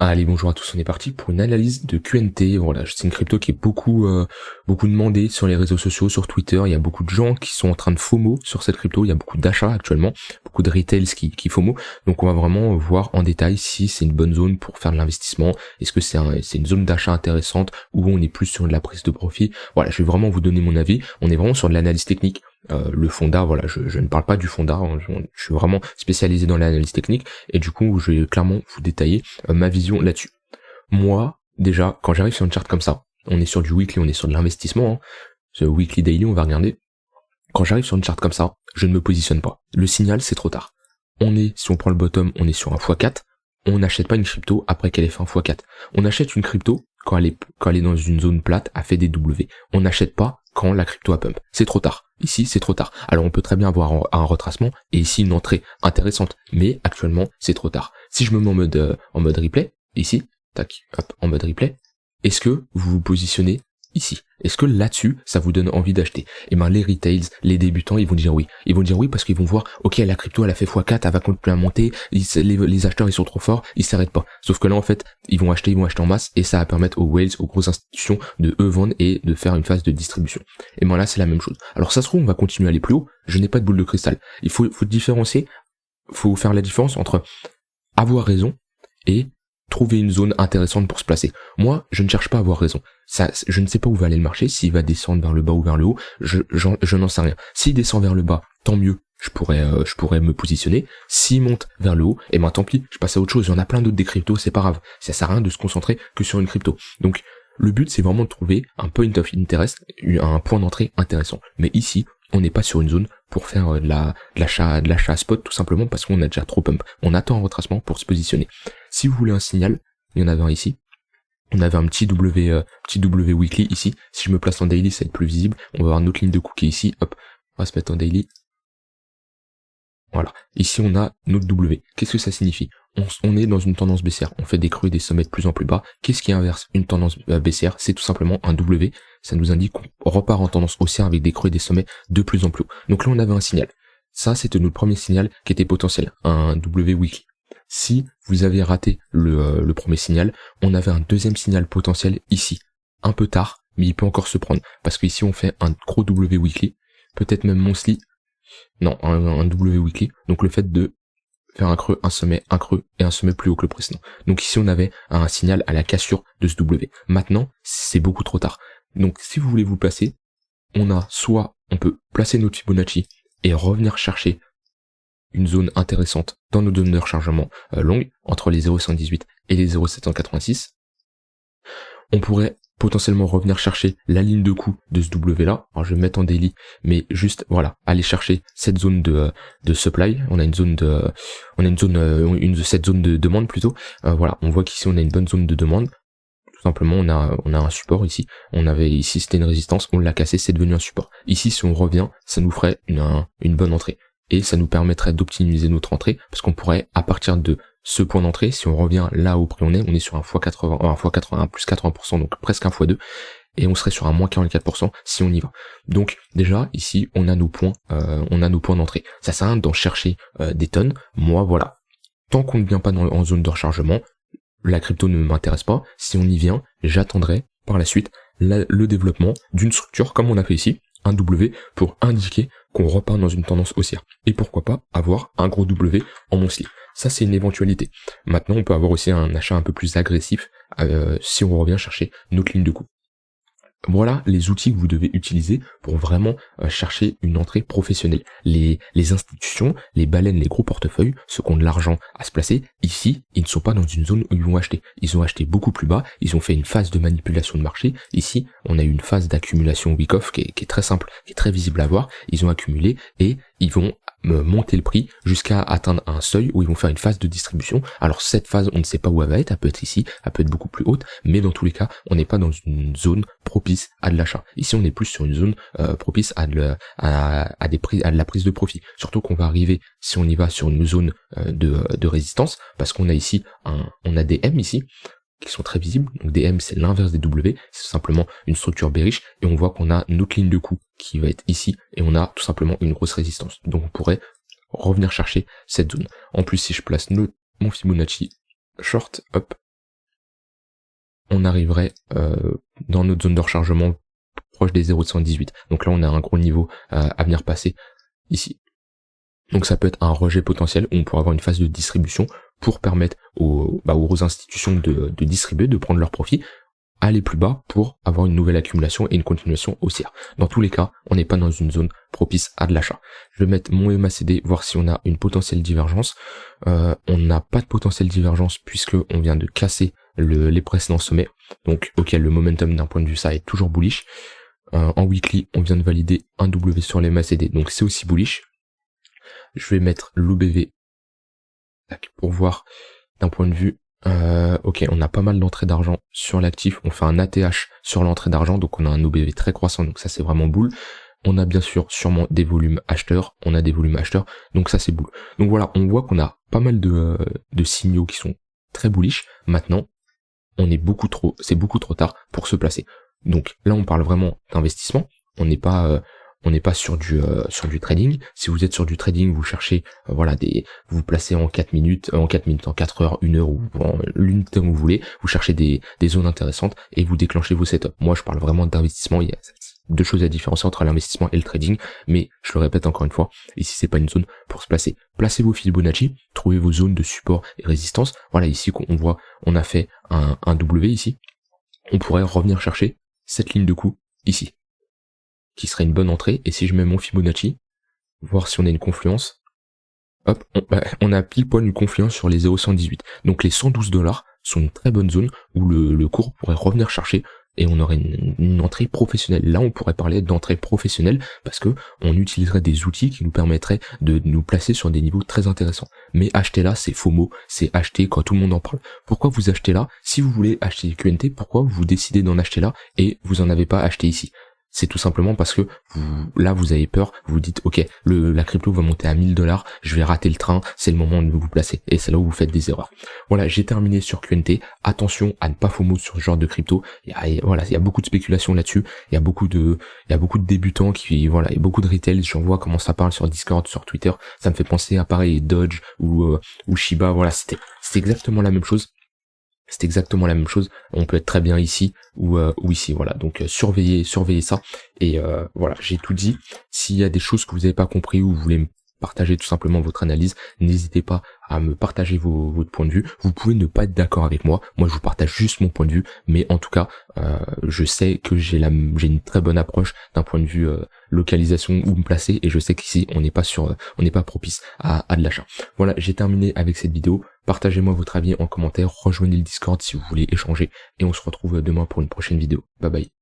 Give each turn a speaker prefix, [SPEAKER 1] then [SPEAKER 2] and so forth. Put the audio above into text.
[SPEAKER 1] Allez, bonjour à tous, on est parti pour une analyse de QNT. Voilà, c'est une crypto qui est beaucoup demandée sur les réseaux sociaux, sur Twitter. Il y a beaucoup de gens qui sont en train de FOMO sur cette crypto. Il y a beaucoup d'achats actuellement, beaucoup de retails qui FOMO. Donc on va vraiment voir en détail si c'est une bonne zone pour faire de l'investissement. Est-ce que c'est une zone d'achat intéressante ou on est plus sur de la prise de profit. Voilà, je vais vraiment vous donner mon avis. On est vraiment sur de l'analyse technique. Le fonda, voilà, je ne parle pas du fonda, hein, je suis vraiment spécialisé dans l'analyse technique et du coup je vais clairement vous détailler ma vision là-dessus. Moi, déjà, quand j'arrive sur une charte comme ça, on est sur du weekly, on est sur de l'investissement, hein, ce weekly daily, on va regarder. Quand j'arrive sur une charte comme ça, je ne me positionne pas. Le signal, c'est trop tard. Si on prend le bottom, on est sur un x4, on n'achète pas une crypto après qu'elle ait fait un x4. On achète une crypto quand elle est dans une zone plate, a fait des W. On n'achète pas quand la crypto a pump. C'est trop tard. Ici, c'est trop tard. Alors on peut très bien avoir un retracement et ici une entrée intéressante, mais actuellement, c'est trop tard. Si je me mets en mode replay, ici, tac, hop, en mode replay, est-ce que vous vous positionnez ici? Est-ce que là-dessus, ça vous donne envie d'acheter? Eh ben, les retails, les débutants, ils vont dire oui. Ils vont dire oui parce qu'ils vont voir, ok, la crypto, elle a fait x4, elle va continuer à monter, les acheteurs, ils sont trop forts, ils s'arrêtent pas. Sauf que là, en fait, ils vont acheter en masse, et ça va permettre aux whales, aux grosses institutions, de eux vendre et de faire une phase de distribution. Et ben là, c'est la même chose. Alors, ça se trouve, on va continuer à aller plus haut. Je n'ai pas de boule de cristal. Il faut différencier, faut faire la différence entre avoir raison et trouver une zone intéressante pour se placer. Moi, je ne cherche pas à avoir raison. Ça, je ne sais pas où va aller le marché, s'il va descendre vers le bas ou vers le haut, je n'en sais rien. S'il descend vers le bas, tant mieux, je pourrais me positionner. S'il monte vers le haut, eh ben tant pis, je passe à autre chose. Il y en a plein d'autres des cryptos, c'est pas grave. Ça sert à rien de se concentrer que sur une crypto. Donc, le but, c'est vraiment de trouver un point of interest, un point d'entrée intéressant. Mais ici, on n'est pas sur une zone pour faire de l'achat spot, tout simplement parce qu'on a déjà trop pump. On attend un retracement pour se positionner. Si vous voulez un signal, il y en avait un ici. On avait un petit W weekly ici. Si je me place en daily, ça va être plus visible. On va avoir notre ligne de coup qui est ici. Hop, on va se mettre en daily. Voilà. Ici, on a notre W. Qu'est-ce que ça signifie? On est dans une tendance baissière. On fait des creux et des sommets de plus en plus bas. Qu'est-ce qui inverse une tendance baissière? C'est tout simplement un W. Ça nous indique qu'on repart en tendance haussière avec des creux et des sommets de plus en plus haut. Donc là, on avait un signal. Ça, c'était notre premier signal qui était potentiel. Un W weekly. Si vous avez raté le premier signal, on avait un deuxième signal potentiel ici. Un peu tard, mais il peut encore se prendre. Parce qu'ici, on fait un gros W weekly. Peut-être même monthly. Non, un W weekly. Donc le fait de faire un creux, un sommet, un creux et un sommet plus haut que le précédent. Donc ici, on avait un signal à la cassure de ce W. Maintenant, c'est beaucoup trop tard. Donc si vous voulez vous placer, on peut placer notre Fibonacci et revenir chercher une zone intéressante dans nos zones de rechargement longues, entre les 0,118 et les 0,786. On pourrait potentiellement revenir chercher la ligne de coup de ce W là. Alors je vais mettre en daily, mais juste voilà, aller chercher cette zone de supply. Cette zone de demande plutôt. Voilà, on voit qu'ici on a une bonne zone de demande. Tout simplement, on a un support ici. Ici c'était une résistance, on l'a cassé, c'est devenu un support. Ici, si on revient, ça nous ferait une bonne entrée. Et ça nous permettrait d'optimiser notre entrée, parce qu'on pourrait, à partir de ce point d'entrée, si on revient là où prix on est sur un x80, plus 80%, donc presque un x2, et on serait sur un moins 44% si on y va. Donc déjà ici on a nos points d'entrée. Ça sert à rien d'en chercher des tonnes. Moi voilà, tant qu'on ne vient pas en zone de rechargement, la crypto ne m'intéresse pas. Si on y vient, j'attendrai par la suite le développement d'une structure comme on a fait ici, un W, pour indiquer qu'on repart dans une tendance haussière. Et pourquoi pas avoir un gros W en monthly. Ça, c'est une éventualité. Maintenant, on peut avoir aussi un achat un peu plus agressif si on revient chercher notre ligne de coup. Voilà les outils que vous devez utiliser pour vraiment chercher une entrée professionnelle. Les institutions, les baleines, les gros portefeuilles, ceux qui ont de l'argent à se placer, ici, ils ne sont pas dans une zone où ils vont acheter. Ils ont acheté beaucoup plus bas, ils ont fait une phase de manipulation de marché. Ici, on a eu une phase d'accumulation week-off qui est très simple, qui est très visible à voir. Ils ont accumulé et ils vont monter le prix jusqu'à atteindre un seuil où ils vont faire une phase de distribution. Alors cette phase, on ne sait pas où elle va être, elle peut être ici, elle peut être beaucoup plus haute, mais dans tous les cas, on n'est pas dans une zone propice à de l'achat. Ici, on est plus sur une zone propice à de la prise de profit. Surtout qu'on va arriver, si on y va, sur une zone de résistance, parce qu'on a ici on a des M ici, qui sont très visibles. Donc des M, c'est l'inverse des W, c'est simplement une structure bearish, et on voit qu'on a notre ligne de coup qui va être ici, et on a tout simplement une grosse résistance. Donc on pourrait revenir chercher cette zone. En plus, si je place mon Fibonacci short, hop, on arriverait dans notre zone de rechargement proche des 0,118. Donc là on a un gros niveau à venir passer ici. Donc ça peut être un rejet potentiel où on pourrait avoir une phase de distribution pour permettre aux institutions de distribuer, de prendre leur profit, aller plus bas pour avoir une nouvelle accumulation et une continuation haussière. Dans tous les cas, on n'est pas dans une zone propice à de l'achat. Je vais mettre mon MACD, voir si on a une potentielle divergence. On n'a pas de potentielle divergence puisque on vient de casser les précédents sommets. Donc ok, le momentum d'un point de vue ça est toujours bullish. En weekly, on vient de valider un W sur les MACD, donc c'est aussi bullish. Je vais mettre l'OBV pour voir d'un point de vue ok, on a pas mal d'entrées d'argent sur l'actif, on fait un ATH sur l'entrée d'argent, donc on a un OBV très croissant, donc ça c'est vraiment boule. On a bien sûr sûrement des volumes acheteurs, donc ça c'est boule. Donc voilà, on voit qu'on a pas mal de signaux qui sont très bullish. Maintenant, c'est beaucoup trop tard pour se placer. Donc là on parle vraiment d'investissement, on n'est pas sur du trading. Si vous êtes sur du trading, vous cherchez vous vous placez en 4 minutes, en 4 heures, 1 heure ou en l'unité que vous voulez, vous cherchez des zones intéressantes et vous déclenchez vos setups. Moi je parle vraiment d'investissement, il y a deux choses à différencier entre l'investissement et le trading, mais je le répète encore une fois, ici c'est pas une zone pour se placer. Placez vos Fibonacci, trouvez vos zones de support et résistance. Voilà, ici on voit, on a fait un W ici. On pourrait revenir chercher cette ligne de coup ici, qui serait une bonne entrée, et si je mets mon Fibonacci, voir si on a une confluence, hop, on a pile poil une confluence sur les 0,118. Donc les $112 sont une très bonne zone où le cours pourrait revenir chercher, et on aurait une entrée professionnelle. Là on pourrait parler d'entrée professionnelle, parce que on utiliserait des outils qui nous permettraient de nous placer sur des niveaux très intéressants. Mais acheter là, c'est FOMO, c'est acheter quand tout le monde en parle. Pourquoi vous achetez là? Si vous voulez acheter QNT, pourquoi vous décidez d'en acheter là, et vous en avez pas acheté ici? C'est tout simplement parce que vous avez peur, vous vous dites ok, la crypto va monter à $1000, je vais rater le train, c'est le moment de vous placer, et c'est là où vous faites des erreurs. Voilà, j'ai terminé sur QNT. Attention à ne pas FOMO sur ce genre de crypto. Il y a beaucoup de spéculation là-dessus, il y a beaucoup de débutants il y a beaucoup de retail, j'en vois comment ça parle sur Discord, sur Twitter, ça me fait penser à pareil Dodge ou Shiba. Voilà, c'était exactement la même chose. C'est exactement la même chose, on peut être très bien ici ou ici, voilà, donc surveillez ça, et voilà, j'ai tout dit. S'il y a des choses que vous n'avez pas compris ou vous voulez me partager tout simplement votre analyse, n'hésitez pas à me partager votre point de vue. Vous pouvez ne pas être d'accord avec moi je vous partage juste mon point de vue, mais en tout cas, je sais que j'ai une très bonne approche d'un point de vue localisation, où me placer, et je sais qu'ici on n'est pas propice à de l'achat. Voilà, j'ai terminé avec cette vidéo. Partagez-moi votre avis en commentaire, rejoignez le Discord si vous voulez échanger, et on se retrouve demain pour une prochaine vidéo. Bye bye.